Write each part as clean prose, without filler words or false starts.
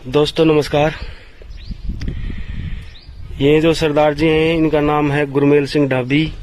दोस्तों नमस्कार। ये जो सरदार जी हैं इनका नाम है गुरमेल सिंह ढाबी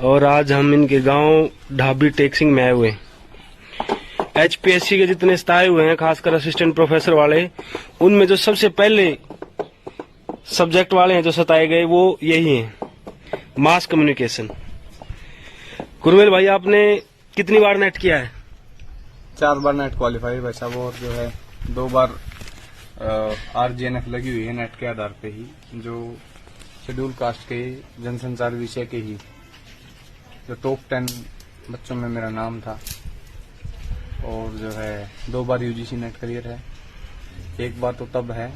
और आज हम इनके गांव ढाबी टेक सिंह में आए हुए हैं। एचपीएससी के जितने स्थायी हुए हैं खासकर असिस्टेंट प्रोफेसर वाले, उनमें जो सबसे पहले सब्जेक्ट वाले हैं जो सताए गए वो यही हैं, मास कम्युनिकेशन। गुरमेल भाई आपने कितनी बार नेट किया है? 4 बार नेट क्वालिफाई भाई साहब, और जो है 2 बार RGNF लगी हुई है नेट के आधार पे ही, जो शेड्यूल कास्ट के जनसंचार विषय के ही जो टॉप 10 बच्चों में मेरा नाम था। और जो है 2 बार UGC नेट क्लियर है। एक बार तो तब है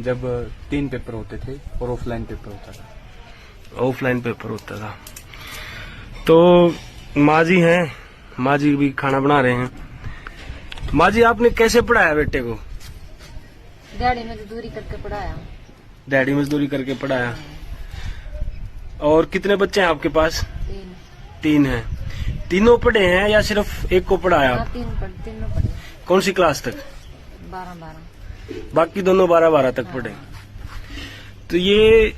जब 3 पेपर होते थे और ऑफलाइन पेपर होता था। ऑफलाइन पेपर होता था। तो माँ जी हैं, माँ जी भी खाना बना रहे हैं। माँ जी आपने कैसे पढ़ाया बेटे को? डैडी मजदूरी करके पढ़ाया। डैडी मजदूरी करके पढ़ाया। और कितने बच्चे हैं आपके पास? 3 हैं। तीनों पढ़े हैं या सिर्फ एक को पढ़ाया? तीनों पढ़े। कौन सी क्लास तक? 12। बाकी दोनों 12 तक पढ़े। तो ये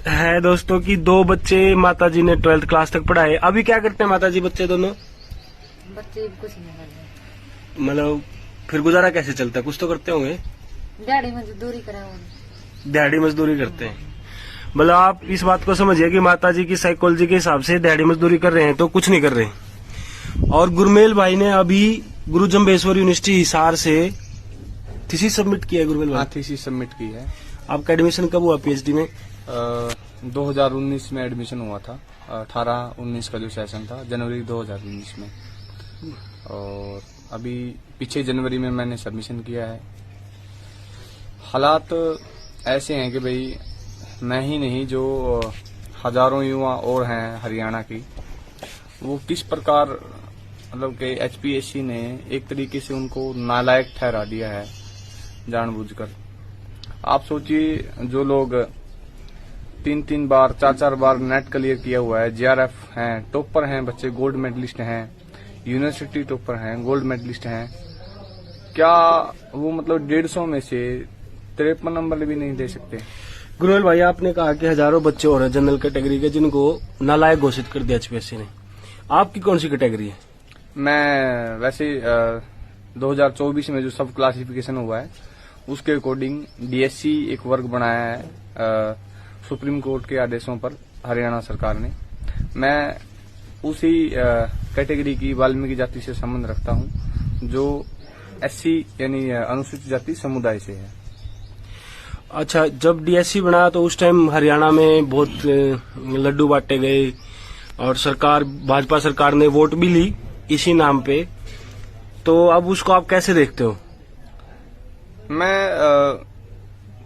है दोस्तों कि 2 बच्चे माता जी ने 12th क्लास तक पढ़ाए। अभी क्या करते हैं माता जी बच्चे दोनों? बच्चे कुछ नहीं करते। मतलब फिर गुजारा कैसे चलता है? कुछ तो करते होंगे। डैडी मजदूरी करे। डैडी मजदूरी करते हैं। मतलब आप इस बात को समझिए कि माता जी की साइकोलॉजी के हिसाब से डैडी मजदूरी कर रहे हैं तो कुछ नहीं कर रहे। और गुरमेल भाई ने अभी गुरु जम्बेश्वर यूनिवर्सिटी हिसार से थीसिस सबमिट किया है। गुरमेल भाई थीसिस सबमिट की है। आपका एडमिशन कब हुआ PhD में? 2019 में एडमिशन हुआ था। 18-19 का जो सेशन था जनवरी 2019 में, और अभी पीछे जनवरी में मैंने सबमिशन किया है। हालात ऐसे हैं कि भाई मैं ही नहीं, जो हजारों युवा और हैं हरियाणा की, वो किस प्रकार मतलब कि HPSC ने एक तरीके से उनको नालायक ठहरा दिया है जानबूझकर। आप सोचिए, जो लोग 3 बार 4 बार नेट क्लियर किया हुआ है, JRF हैं, टॉपर हैं बच्चे, गोल्ड मेडलिस्ट हैं, यूनिवर्सिटी टॉपर हैं, गोल्ड मेडलिस्ट हैं, क्या वो मतलब 150 में से 53 नंबर भी नहीं दे सकते? गुरमेल भाई आपने कहा कि हजारों बच्चे और हैं जनरल कैटेगरी के जिनको नालायक घोषित कर दिया HPSC ने। आपकी कौन सी कैटेगरी है? मैं वैसे 2024 में जो सब क्लासिफिकेशन हुआ है उसके अकॉर्डिंग DSC एक वर्ग बनाया है सुप्रीम कोर्ट के आदेशों पर हरियाणा सरकार ने। मैं उसी कैटेगरी की वाल्मीकि जाति से संबंध रखता हूं, जो SC यानी अनुसूचित जाति समुदाय से है। अच्छा, जब DSC बना तो उस टाइम हरियाणा में बहुत लड्डू बांटे गए और सरकार, भाजपा सरकार ने वोट भी ली इसी नाम पे। तो अब उसको आप कैसे देखते हो? मैं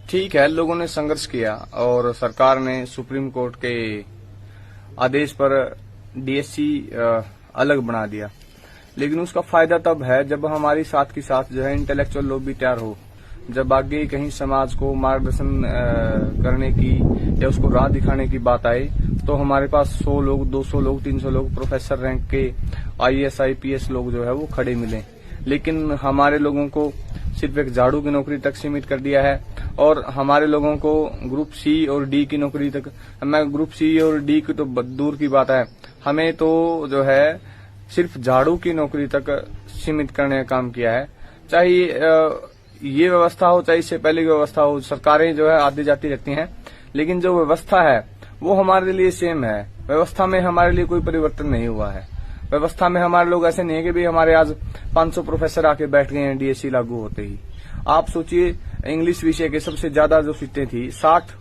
ठीक है, लोगों ने संघर्ष किया और सरकार ने सुप्रीम कोर्ट के आदेश पर DSC अलग बना दिया, लेकिन उसका फायदा तब है जब हमारी साथ की साथ जो है इंटेलेक्चुअल लोग भी तैयार हो। जब आगे कहीं समाज को मार्गदर्शन करने की या उसको राह दिखाने की बात आए तो हमारे पास 100 लोग, 200 लोग, 300 लोग प्रोफेसर रैंक के IAS IPS लोग जो है वो खड़े मिले। लेकिन हमारे लोगों को सिर्फ एक झाड़ू की नौकरी तक सीमित कर दिया है, और हमारे लोगों को ग्रुप C और D की नौकरी तक, मैं ग्रुप C और D की तो दूर की बात है, हमें तो जो है सिर्फ झाड़ू की नौकरी तक सीमित करने का काम किया है। चाहे ये व्यवस्था हो, चाहे इससे पहले की व्यवस्था हो, सरकारें जो है आती जाती रहती हैं, लेकिन जो व्यवस्था है वो हमारे लिए सेम है। व्यवस्था में हमारे लिए कोई परिवर्तन नहीं हुआ है। व्यवस्था में हमारे लोग ऐसे नहीं है कि भाई हमारे आज 500 प्रोफेसर आके बैठ गए हैं DSC लागू होते ही। आप सोचिए, इंग्लिश विषय के सबसे ज्यादा जो सीटें थी, 60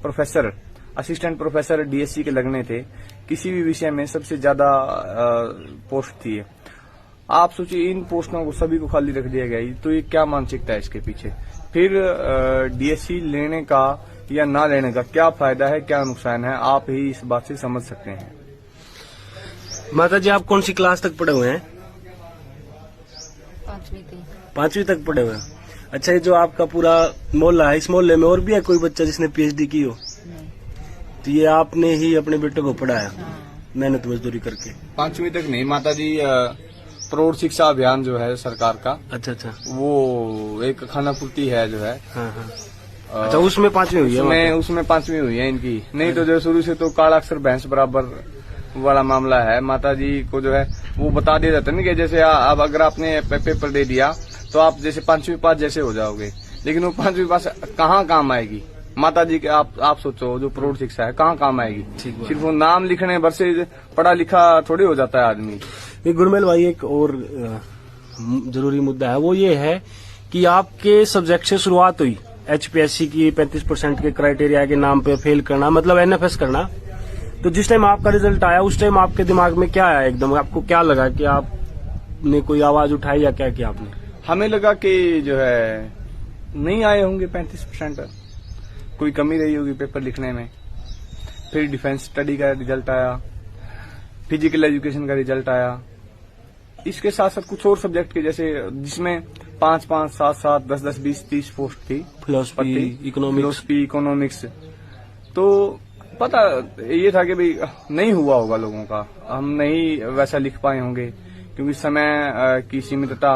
प्रोफेसर, असिस्टेंट प्रोफेसर DSC के लगने थे। किसी भी विषय में सबसे ज्यादा पोस्ट थी। आप सोचिए, इन पोस्टों को सभी को खाली रख दिया गया, तो ये क्या मानसिकता है इसके पीछे? फिर DSC लेने का या ना लेने का क्या फायदा है, क्या नुकसान है, आप ही इस बात से समझ सकते हैं। माता जी आप कौन सी क्लास तक पढ़े हुए हैं? 5वीं तक पढ़े हुए हैं। अच्छा, ये जो आपका पूरा मोहल्ला है, इस मोहल्ले में और भी है कोई बच्चा जिसने PhD की हो? नहीं। तो ये आपने ही अपने बेटे को पढ़ाया? मेहनत मजदूरी करके? 5वीं तक नहीं माता जी, प्रौढ़ शिक्षा अभियान जो है सरकार का, अच्छा अच्छा। वो एक खानापूर्ति है जो है। हाँ हाँ। अच्छा, उसमें 5वीं हुई है? उसमें 5वीं हुई है इनकी। नहीं तो जो शुरू से तो काला अक्षर भैंस बराबर वाला मामला है। माता जी को जो है वो बता दिया जाता है ना कि जैसे अब अगर आपने पेपर दे दिया तो आप जैसे 5वीं पास जैसे हो जाओगे, लेकिन वो 5वीं पास कहाँ काम आएगी माता जी के? आप सोचो, जो प्रौढ़ शिक्षा है कहाँ काम आएगी? सिर्फ वो नाम लिखने भर से पढ़ा लिखा थोड़ी हो जाता है आदमी। गुरमेल भाई, एक और जरूरी मुद्दा है, वो ये है कि आपके सब्जेक्ट से शुरुआत हुई HPSC की 35% के क्राइटेरिया के नाम पे फेल करना, मतलब NFS करना। तो जिस टाइम आपका रिजल्ट आया उस टाइम आपके दिमाग में क्या आया? एकदम आपको क्या लगा कि आपने कोई आवाज उठाई या क्या किया आपने? हमें लगा कि जो है नहीं आए होंगे 35%, कोई कमी रही होगी पेपर लिखने में। फिर डिफेंस स्टडी का रिजल्ट आया, फिजिकल एजुकेशन का रिजल्ट आया, इसके साथ साथ कुछ और सब्जेक्ट के जैसे जिसमें 5-5, 7-7, 10-10, 20-30 पोस्ट थी, फिलोसफी, इकोनॉमिक्स। तो पता ये था कि भाई नहीं हुआ होगा लोगों का, हम नहीं वैसा लिख पाए होंगे क्योंकि समय की सीमितता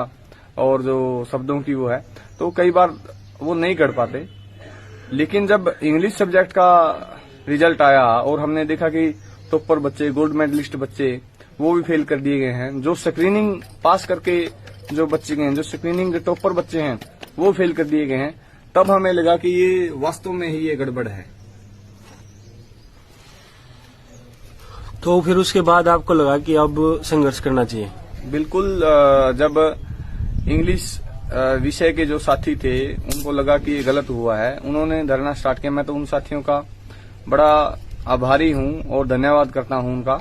और जो शब्दों की वो है, तो कई बार वो नहीं कर पाते। लेकिन जब इंग्लिश सब्जेक्ट का रिजल्ट आया और हमने देखा कि टॉपर बच्चे, गोल्ड मेडलिस्ट बच्चे, वो भी फेल कर दिए गए हैं। जो स्क्रीनिंग पास करके जो बच्चे गए हैं, जो स्क्रीनिंग के टॉपर बच्चे हैं, वो फेल कर दिए गए हैं, तब हमें लगा कि ये वास्तव में ही ये गड़बड़ है। तो फिर उसके बाद आपको लगा कि अब संघर्ष करना चाहिए? बिल्कुल। जब इंग्लिश विषय के जो साथी थे उनको लगा कि ये गलत हुआ है, उन्होंने धरना स्टार्ट किया। मैं तो उन साथियों का बड़ा आभारी हूं और धन्यवाद करता हूं उनका,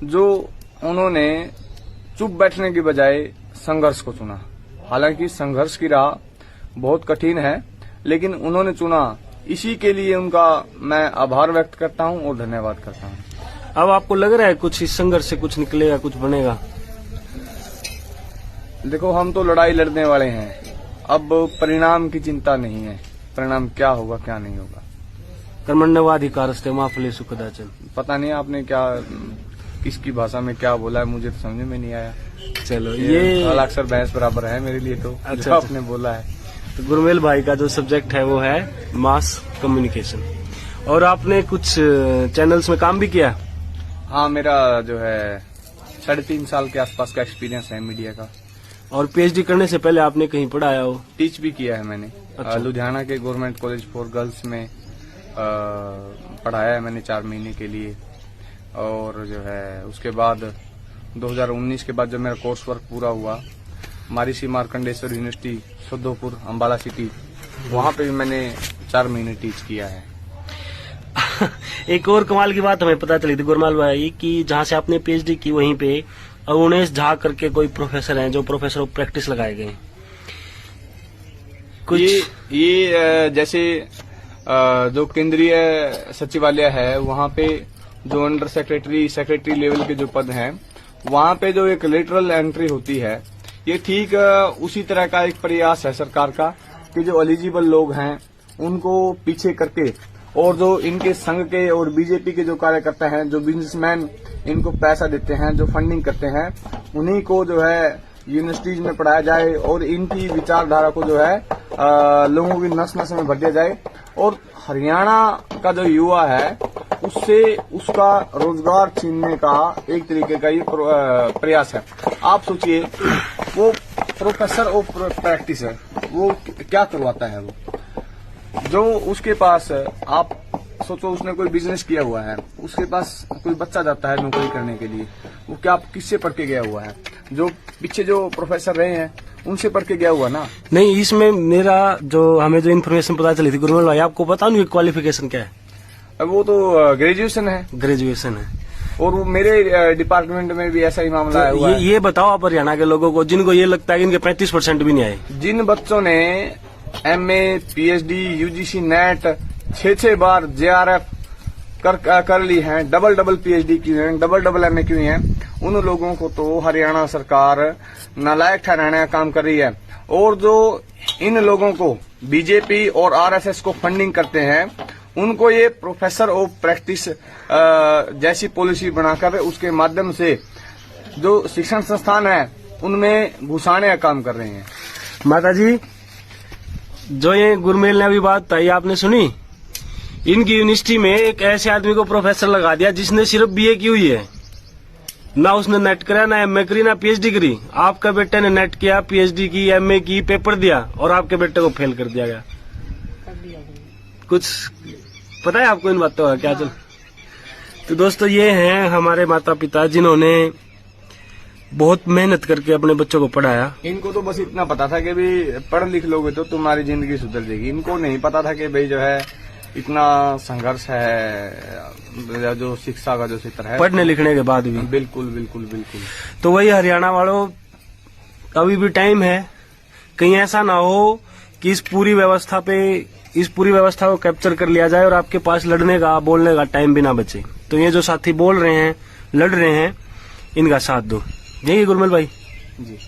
जो उन्होंने चुप बैठने की बजाय संघर्ष को चुना। हालांकि संघर्ष की राह बहुत कठिन है, लेकिन उन्होंने चुना। इसी के लिए उनका मैं आभार व्यक्त करता हूं और धन्यवाद करता हूं। अब आपको लग रहा है कुछ इस संघर्ष से कुछ निकलेगा, कुछ बनेगा? देखो, हम तो लड़ाई लड़ने वाले हैं, अब परिणाम की चिंता नहीं है। परिणाम क्या होगा क्या नहीं होगा। कर्मण्येवाधिकारस्ते मा फलेषु कदाचन। पता नहीं आपने क्या किसकी भाषा में क्या बोला है, मुझे तो समझ में नहीं आया। चलो, ये अक्षर बहस बराबर है मेरे लिए तो। अच्छा, जो आपने बोला है। तो गुरमेल भाई का जो सब्जेक्ट है वो है मास कम्युनिकेशन, और आपने कुछ चैनल्स में काम भी किया? हाँ, मेरा जो है 3.5 साल के आसपास का एक्सपीरियंस है मीडिया का। और PhD करने से पहले आपने कहीं पढ़ाया हो? टीच भी किया है मैंने। अच्छा। लुधियाना के गवर्नमेंट कॉलेज फॉर गर्ल्स में पढ़ाया है मैंने 4 महीने के लिए। और जो है उसके बाद 2019 के बाद जब मेरा कोर्स वर्क पूरा हुआ, महर्षि मार्कंडेश्वर यूनिवर्सिटी सुद्धोपुर अम्बाला सिटी, वहां पे भी मैंने 4 महीने टीच किया है। एक और कमाल की बात हमें पता चली थी गुरमेल भाई कि जहाँ से आपने PhD की वहीं पे अरुणेश झा करके कोई प्रोफेसर हैं जो प्रोफेसर ऑफ प्रैक्टिस लगाए गए। कुछ ये जैसे जो केंद्रीय सचिवालय है वहाँ पे जो अंडर सेक्रेटरी लेवल के जो पद हैं, वहाँ पे जो एक लेटरल एंट्री होती है, ये ठीक उसी तरह का एक प्रयास है सरकार का कि जो एलिजिबल लोग हैं उनको पीछे करके, और जो इनके संघ के और बीजेपी के जो कार्यकर्ता हैं, जो बिजनेसमैन इनको पैसा देते हैं, जो फंडिंग करते हैं, उन्हीं को जो है यूनिवर्सिटीज में पढ़ाया जाए और इनकी विचारधारा को जो है लोगों की नस नस में भर दिया जाए। और हरियाणा का जो युवा है उससे उसका रोजगार छीनने का एक तरीके का ये प्रयास है। आप सोचिए, वो प्रोफेसर ऑफ प्रैक्टिस है, वो क्या करवाता है? वो जो उसके पास, आप सोचो उसने कोई बिजनेस किया हुआ है, उसके पास कोई बच्चा जाता है नौकरी करने के लिए, वो क्या किससे पढ़ के गया हुआ है? जो पीछे जो प्रोफेसर रहे हैं उनसे पढ़ के गया हुआ ना। नहीं, इसमें मेरा जो हमें जो इन्फॉर्मेशन पता चली थी गुरमेल भाई, आपको पता नहीं क्वालिफिकेशन क्या है? अब वो तो ग्रेजुएशन है। ग्रेजुएशन है। और वो मेरे डिपार्टमेंट में भी ऐसा ही मामला है हुआ है। ये बताओ आप हरियाणा के लोगों को जिनको ये लगता है कि इनके 35% भी नहीं आए, जिन बच्चों ने MA, PhD, UGC, नेट 6 बार JRF कर ली हैं, डबल PhD की हैं, डबल MA की हैं, उन लोगों को तो हरियाणा सरकार नालायक ठहराने का काम कर रही है। और जो इन लोगों को बीजेपी और RSS को फंडिंग करते हैं, उनको ये प्रोफेसर ऑफ प्रैक्टिस जैसी पॉलिसी बनाकर उसके माध्यम से जो शिक्षण संस्थान है उनमें घुसाने का काम कर रहे हैं। माता जी, जो ये गुरमेल ने अभी बात बताई आपने सुनी, इनकी यूनिवर्सिटी में एक ऐसे आदमी को प्रोफेसर लगा दिया जिसने सिर्फ बीए की हुई है, ना उसने नेट करा, ना एमए करी, ना पीएचडी करी। आपका बेटे ने नेट किया, पीएचडी की, एमए की, पेपर दिया और आपके बेटे को फेल कर दिया गया। कुछ पता है आपको इन बातों का क्या चल? तो दोस्तों, ये हैं हमारे माता पिता जिन्होंने बहुत मेहनत करके अपने बच्चों को पढ़ाया। इनको तो बस इतना पता था कि भाई पढ़ लिख लोगे तो तुम्हारी जिंदगी सुधर जाएगी। इनको नहीं पता था कि भाई जो है इतना संघर्ष है जो शिक्षा का जो क्षेत्र है, पढ़ने लिखने के बाद भी। बिल्कुल बिल्कुल बिल्कुल। तो वही हरियाणा वालों, अभी भी टाइम है, कहीं ऐसा ना हो कि इस पूरी व्यवस्था को कैप्चर कर लिया जाए और आपके पास लड़ने का, बोलने का टाइम भी ना बचे। तो ये जो साथी बोल रहे हैं, लड़ रहे हैं, इनका साथ दो। यही गुरमेल भाई जी।